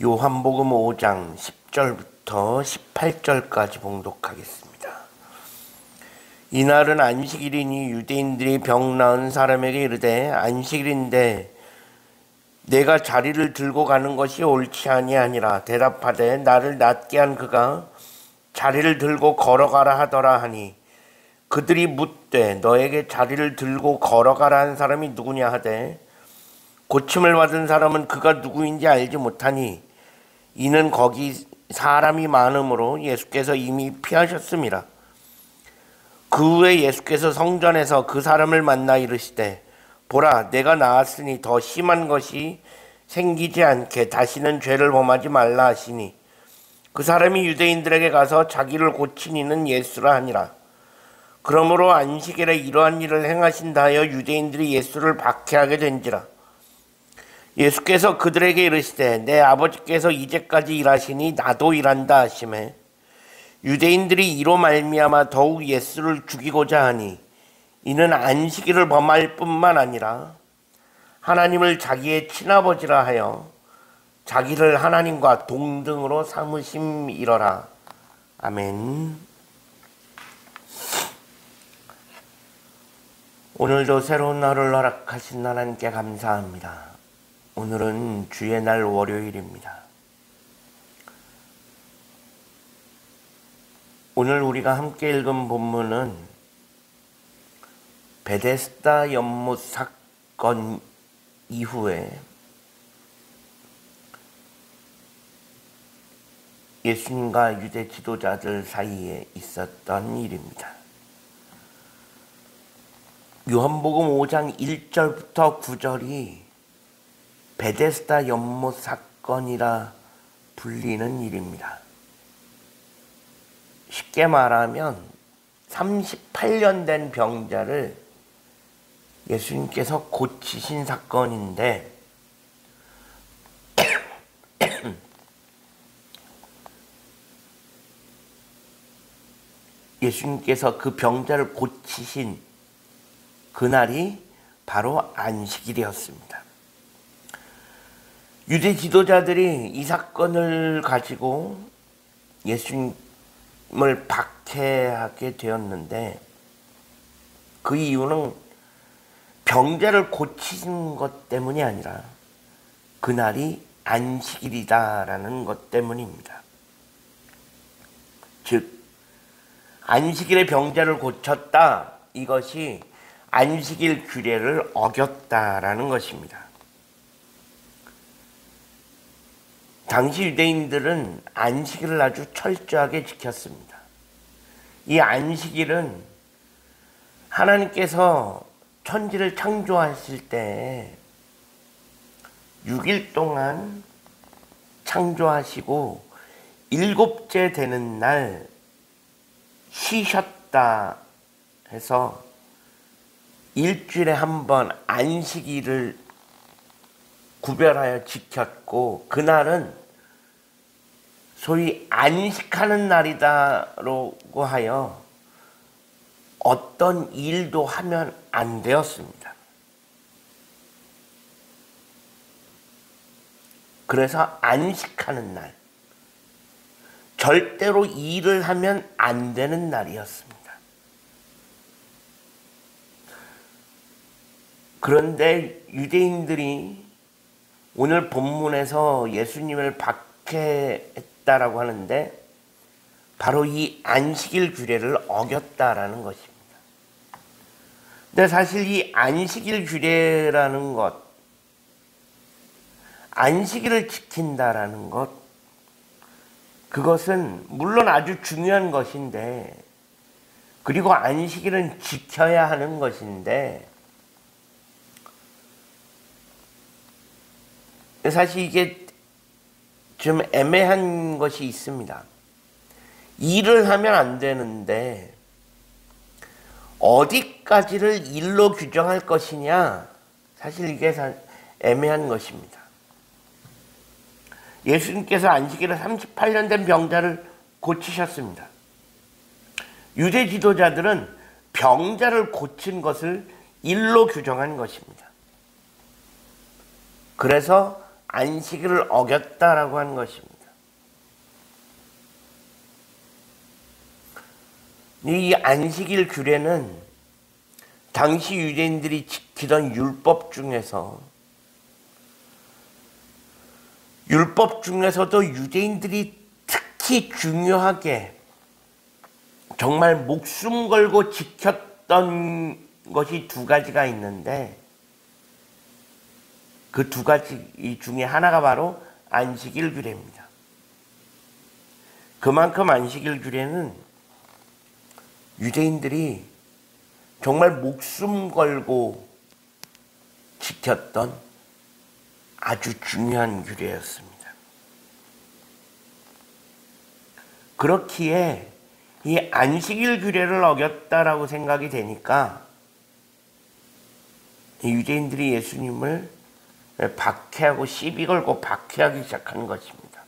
요한복음 5장 10절부터 18절까지 봉독하겠습니다. 이날은 안식일이니 유대인들이 병 나은 사람에게 이르되 안식일인데 내가 자리를 들고 가는 것이 옳지 아니하니라. 대답하되 나를 낫게 한 그가 자리를 들고 걸어가라 하더라 하니 그들이 묻되 너에게 자리를 들고 걸어가라 한 사람이 누구냐 하되 고침을 받은 사람은 그가 누구인지 알지 못하니 이는 거기 사람이 많으므로 예수께서 이미 피하셨음이라. 그 후에 예수께서 성전에서 그 사람을 만나 이르시되 보라 내가 나았으니 더 심한 것이 생기지 않게 다시는 죄를 범하지 말라 하시니 그 사람이 유대인들에게 가서 자기를 고친 이는 예수라 하니라. 그러므로 안식일에 이러한 일을 행하신다 하여 유대인들이 예수를 박해하게 된지라. 예수께서 그들에게 이르시되 내 아버지께서 이제까지 일하시니 나도 일한다 하시매 유대인들이 이로 말미암아 더욱 예수를 죽이고자 하니 이는 안식일을 범할 뿐만 아니라 하나님을 자기의 친아버지라 하여 자기를 하나님과 동등으로 삼으심이러라. 아멘. 오늘도 새로운 날을 허락하신 하나님께 감사합니다. 오늘은 주의 날 월요일입니다. 오늘 우리가 함께 읽은 본문은 베데스다 연못 사건 이후에 예수님과 유대 지도자들 사이에 있었던 일입니다. 요한복음 5장 1절부터 9절이 베데스다 연못 사건이라 불리는 일입니다. 쉽게 말하면 38년 된 병자를 예수님께서 고치신 사건인데 예수님께서 그 병자를 고치신 그날이 바로 안식일이었습니다. 유대 지도자들이 이 사건을 가지고 예수님을 박해하게 되었는데 그 이유는 병자를 고치신 것 때문이 아니라 그날이 안식일이다라는 것 때문입니다. 즉 안식일에 병자를 고쳤다, 이것이 안식일 규례를 어겼다라는 것입니다. 당시 유대인들은 안식일을 아주 철저하게 지켰습니다. 이 안식일은 하나님께서 천지를 창조하실 때 6일 동안 창조하시고 7째 되는 날 쉬셨다 해서 일주일에 한 번 안식일을 구별하여 지켰고 그날은 소위 안식하는 날이다라고 하여 어떤 일도 하면 안 되었습니다. 그래서 안식하는 날, 절대로 일을 하면 안 되는 날이었습니다. 그런데 유대인들이 오늘 본문에서 예수님을 박해했다라고 하는데 바로 이 안식일 규례를 어겼다라는 것입니다. 근데 사실 이 안식일 규례라는 것, 안식일을 지킨다라는 것, 그것은 물론 아주 중요한 것인데, 그리고 안식일은 지켜야 하는 것인데, 사실 이게 좀 애매한 것이 있습니다. 일을 하면 안 되는데 어디까지를 일로 규정할 것이냐, 사실 이게 애매한 것입니다. 예수님께서 안식일에 38년 된 병자를 고치셨습니다. 유대 지도자들은 병자를 고친 것을 일로 규정한 것입니다. 그래서 안식일을 어겼다라고 하는 것입니다. 이 안식일 규례는 당시 유대인들이 지키던 율법 중에서도 유대인들이 특히 중요하게 정말 목숨 걸고 지켰던 것이 두 가지가 있는데, 그 두 가지 중에 하나가 바로 안식일 규례입니다. 그만큼 안식일 규례는 유대인들이 정말 목숨 걸고 지켰던 아주 중요한 규례였습니다. 그렇기에 이 안식일 규례를 어겼다라고 생각이 되니까 유대인들이 예수님을 박해하고 시비 걸고 박해하기 시작하는 것입니다.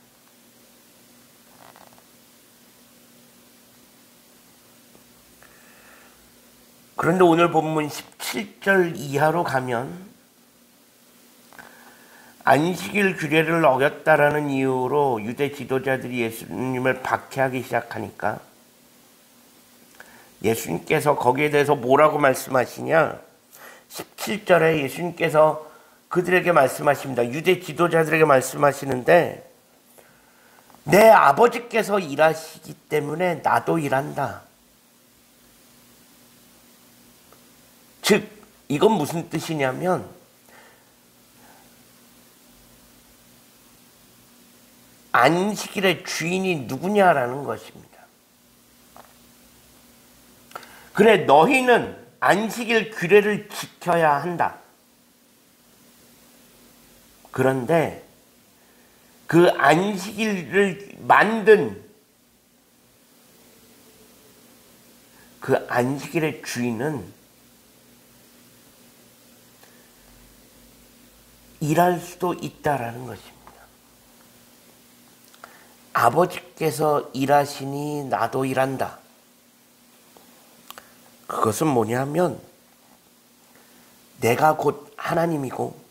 그런데 오늘 본문 17절 이하로 가면 안식일 규례를 어겼다라는 이유로 유대 지도자들이 예수님을 박해하기 시작하니까 예수님께서 거기에 대해서 뭐라고 말씀하시냐? 17절에 예수님께서 그들에게 말씀하십니다. 유대 지도자들에게 말씀하시는데, 내 아버지께서 일하시기 때문에 나도 일한다. 즉, 이건 무슨 뜻이냐면 안식일의 주인이 누구냐라는 것입니다. 그래, 너희는 안식일 규례를 지켜야 한다. 그런데 그 안식일을 만든 그 안식일의 주인은 일할 수도 있다라는 것입니다. 아버지께서 일하시니 나도 일한다. 그것은 뭐냐면 내가 곧 하나님이고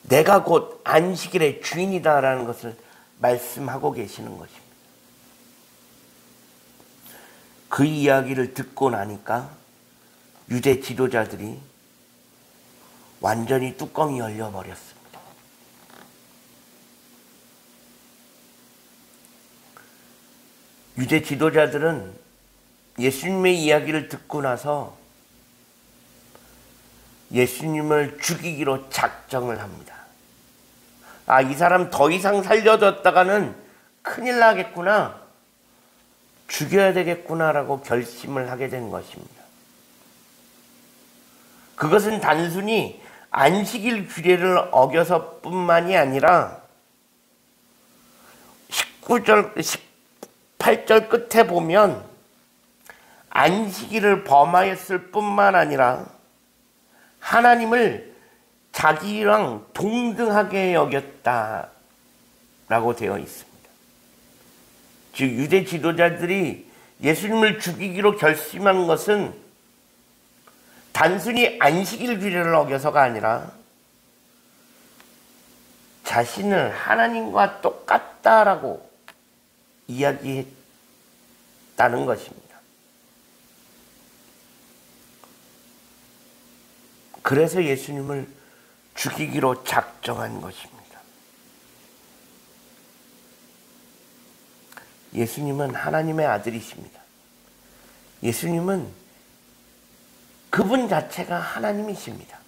내가 곧 안식일의 주인이다라는 것을 말씀하고 계시는 것입니다. 그 이야기를 듣고 나니까 유대 지도자들이 완전히 뚜껑이 열려버렸습니다. 유대 지도자들은 예수님의 이야기를 듣고 나서 예수님을 죽이기로 작정을 합니다. 아, 이 사람 더 이상 살려뒀다가는 큰일 나겠구나, 죽여야 되겠구나라고 결심을 하게 된 것입니다. 그것은 단순히 안식일 규례를 어겨서 뿐만이 아니라 18절 끝에 보면 안식일을 범하였을 뿐만 아니라 하나님을 자기랑 동등하게 여겼다라고 되어 있습니다. 즉 유대 지도자들이 예수님을 죽이기로 결심한 것은 단순히 안식일 규례를 어겨서가 아니라 자신을 하나님과 똑같다라고 이야기했다는 것입니다. 그래서 예수님을 죽이기로 작정한 것입니다. 예수님은 하나님의 아들이십니다. 예수님은 그분 자체가 하나님이십니다.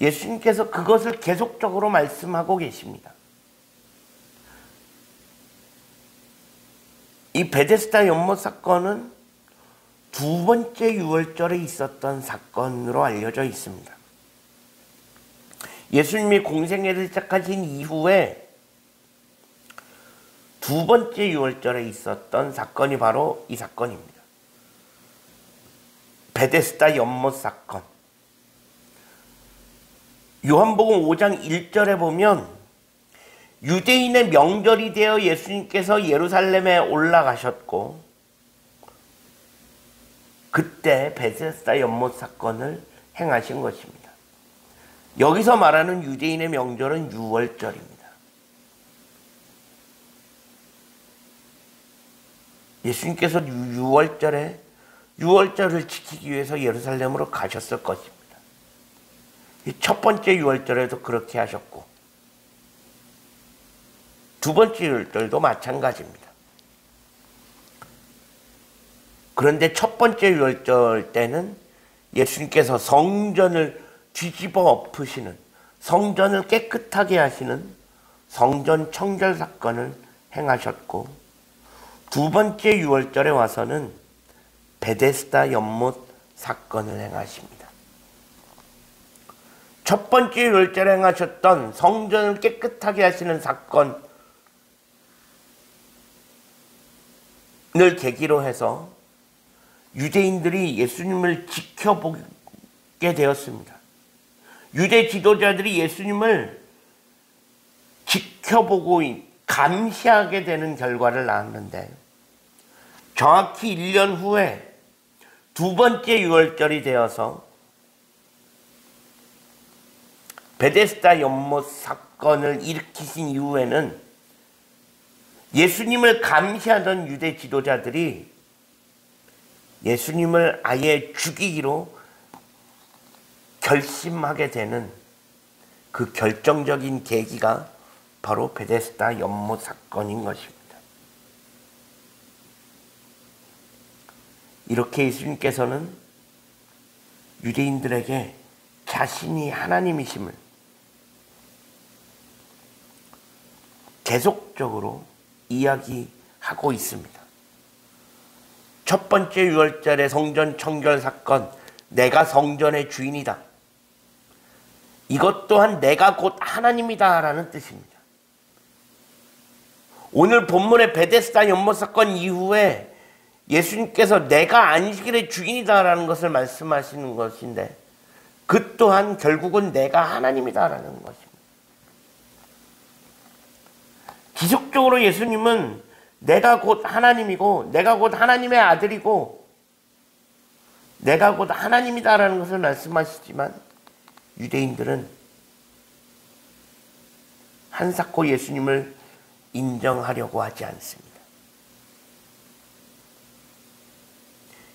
예수님께서 그것을 계속적으로 말씀하고 계십니다. 이 베데스다 연못 사건은 두 번째 유월절에 있었던 사건으로 알려져 있습니다. 예수님이 공생애를 시작하신 이후에 두 번째 유월절에 있었던 사건이 바로 이 사건입니다. 베데스다 연못 사건. 요한복음 5장 1절에 보면 유대인의 명절이 되어 예수님께서 예루살렘에 올라가셨고 그때 베데스다 연못 사건을 행하신 것입니다. 여기서 말하는 유대인의 명절은 유월절입니다. 예수님께서 유월절을 지키기 위해서 예루살렘으로 가셨을 것입니다. 첫 번째 유월절에도 그렇게 하셨고 두 번째 유월절도 마찬가지입니다. 그런데 첫 번째 유월절 때는 예수님께서 성전을 뒤집어 엎으시는, 성전을 깨끗하게 하시는 성전 청결 사건을 행하셨고, 두 번째 유월절에 와서는 베데스다 연못 사건을 행하십니다. 첫 번째 유월절에 행하셨던 성전을 깨끗하게 하시는 사건을 계기로 해서 유대인들이 예수님을 지켜보게 되었습니다. 유대 지도자들이 예수님을 지켜보고 감시하게 되는 결과를 낳았는데, 정확히 1년 후에 두 번째 유월절이 되어서 베데스다 연못 사건을 일으키신 이후에는 예수님을 감시하던 유대 지도자들이 예수님을 아예 죽이기로 결심하게 되는 그 결정적인 계기가 바로 베데스다 연못 사건인 것입니다. 이렇게 예수님께서는 유대인들에게 자신이 하나님이심을 계속적으로 이야기하고 있습니다. 첫 번째 유월절의 성전 청결 사건, 내가 성전의 주인이다. 이것 또한 내가 곧 하나님이다 라는 뜻입니다. 오늘 본문의 베데스다 연못 사건 이후에 예수님께서 내가 안식일의 주인이다 라는 것을 말씀하시는 것인데, 그 또한 결국은 내가 하나님이다 라는 것입니다. 지속적으로 예수님은 내가 곧 하나님이고, 내가 곧 하나님의 아들이고, 내가 곧 하나님이다 라는 것을 말씀하시지만, 유대인들은 한사코 예수님을 인정하려고 하지 않습니다.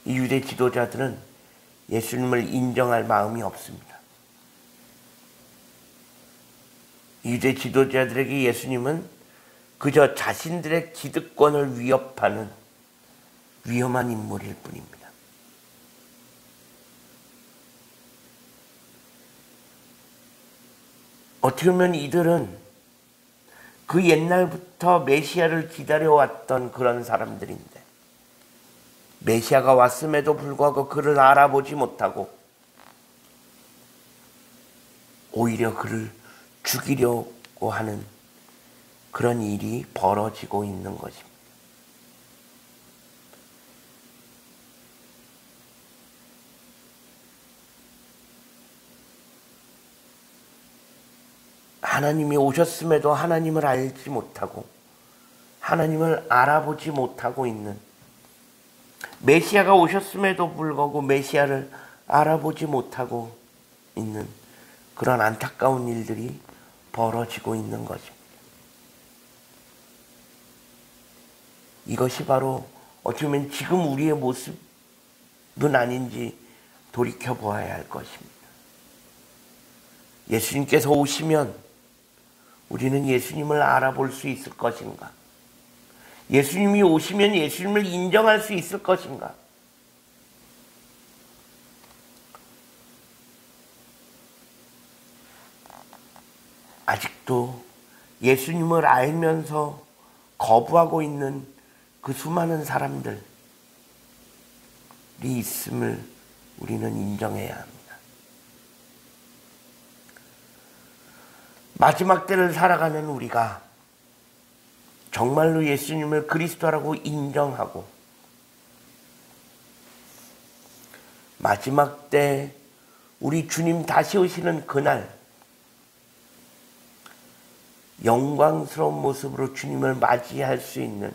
이 유대 지도자들은 예수님을 인정할 마음이 없습니다. 유대 지도자들에게 예수님은 그저 자신들의 기득권을 위협하는 위험한 인물일 뿐입니다. 어떻게 보면 이들은 그 옛날부터 메시아를 기다려왔던 그런 사람들인데, 메시아가 왔음에도 불구하고 그를 알아보지 못하고 오히려 그를 죽이려고 하는 그런 일이 벌어지고 있는 것입니다. 하나님이 오셨음에도 하나님을 알지 못하고 하나님을 알아보지 못하고 있는, 메시아가 오셨음에도 불구하고 메시아를 알아보지 못하고 있는 그런 안타까운 일들이 벌어지고 있는 것입니다. 이것이 바로 어떻게 보면 지금 우리의 모습은 아닌지 돌이켜보아야 할 것입니다. 예수님께서 오시면 우리는 예수님을 알아볼 수 있을 것인가? 예수님이 오시면 예수님을 인정할 수 있을 것인가? 아직도 예수님을 알면서 거부하고 있는 그 수많은 사람들이 있음을 우리는 인정해야 합니다. 마지막 때를 살아가는 우리가 정말로 예수님을 그리스도라고 인정하고, 마지막 때 우리 주님 다시 오시는 그날 영광스러운 모습으로 주님을 맞이할 수 있는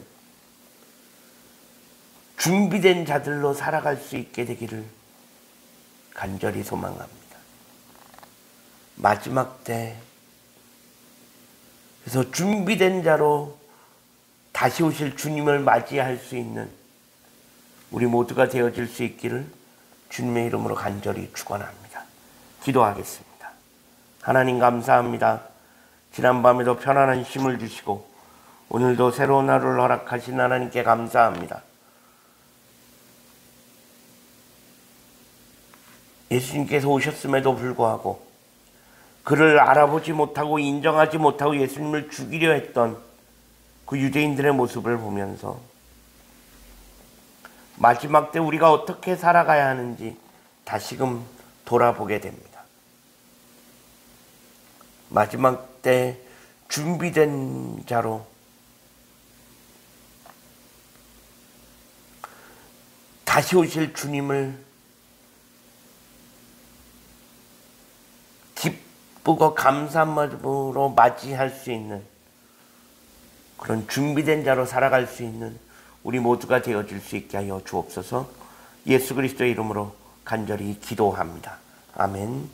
준비된 자들로 살아갈 수 있게 되기를 간절히 소망합니다. 마지막 때 그래서 준비된 자로 다시 오실 주님을 맞이할 수 있는 우리 모두가 되어질 수 있기를 주님의 이름으로 간절히 축원합니다. 기도하겠습니다. 하나님 감사합니다. 지난밤에도 편안한 힘을 주시고 오늘도 새로운 하루를 허락하신 하나님께 감사합니다. 예수님께서 오셨음에도 불구하고 그를 알아보지 못하고 인정하지 못하고 예수님을 죽이려 했던 그 유대인들의 모습을 보면서 마지막 때 우리가 어떻게 살아가야 하는지 다시금 돌아보게 됩니다. 마지막 때 준비된 자로 다시 오실 주님을 기쁘고 감사한 마음으로 맞이할 수 있는 그런 준비된 자로 살아갈 수 있는 우리 모두가 되어질 수 있게 하여 주옵소서. 예수 그리스도의 이름으로 간절히 기도합니다. 아멘.